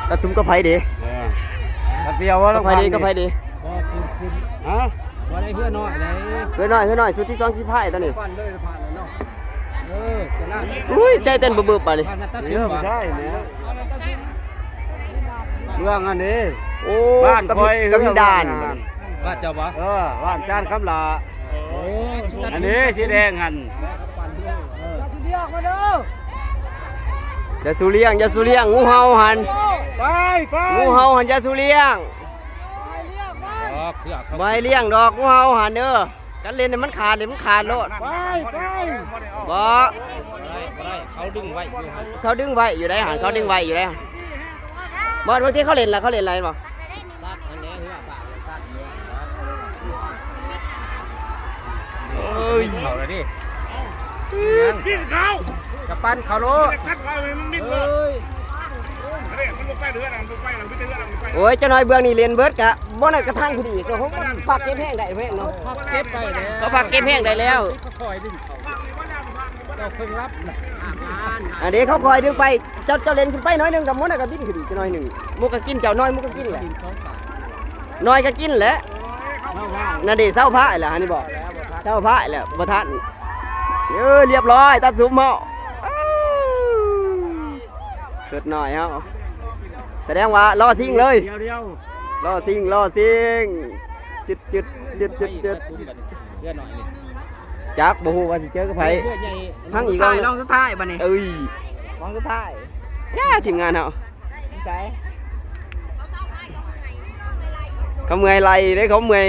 ตัดซุ้มก็ไผดีตัดเปียวว่าต้องก็ไผดีก็ไผดีฮะบ่ได้เพื่อน้อยเลย เฮ้ยหน่อยสุดที่ต้องสิพายตอนนี้ ผ่านเลยผ่านแล้วเนาะชนะ อุ้ยใจเต้นบึบๆไปดิ ผ่านตัดสิ เรื่ น องใช่เนี่ยเรื่องอันนี้ โอ้ บ้านคอย กระพิดาน บ้านเจ้าบ่ บ้านจานคำลาอันนี้สีแดงหัน อย่าสูเลี้ยงงูเห่าหัน ไป งูเห่าหันอย่าสูเลี้ยง คือเขา บ่ให้เลี้ยงดอกงูเห่าหันเด้อกันเล่นเนี่ยมันขาดเดี๋ยวมันขาดโลด ไป บ่ เขาดึงไว้ เขาดึงไว้อยู่ได้หันเขาดึงไว้อยู่ได้บ่บางทีเขาเล่นอะไรบ่ ซัดอันนี้คือปากซัด เอ้ย เขาเลยดิ พี่เขา จะปั้นเขาโล คัดเขามันมิดเลยอะไรมันลงไปเรืออะไรมันลงไปเราไม่ได้เรืออะไร โอ้ยเจ้าน้อยเบื้องนี่เรียนเบิดกะบ่ได้กระทั่งคือดีก็ผมพักเก็บแห้งได้เว้ยเนาะ เก็บไปแล้ว เขาพักเก็บแห้งได้แล้ว เขาคอยดึงเขาเราเพิ่งรับ อันนี้เขาคอยดึงไปเจ้าเล่นขึ้นไปน้อยหนึงกับมุกน่ะก็บินขึ้นเจ้าน้อยหนึงมุกก็กินเจ้าน้อยมุกก็กินแหละน้อยก็กินแหละนั่นดิเศร้าพระแหละอันนี้บอกเศร้าพระแหละบ่ทันเรียบร้อยตัดซุ้มเฮาสุดหน่อยเฮาแสดงว่ารอซิ่งเลย เดียว รอซิ่งจุด เพื่อนหน่อยนี่ จักบ่ฮู้ว่าสิเจอกับไผ เพื่อนใหญ่ ทั้งอีก ลองสุดท้ายบัดนี้ เอ้ย ลองสุดท้าย ทีมงานเฮา ใช่ เขาเมื่อยไหลเด้เขาเมื่อย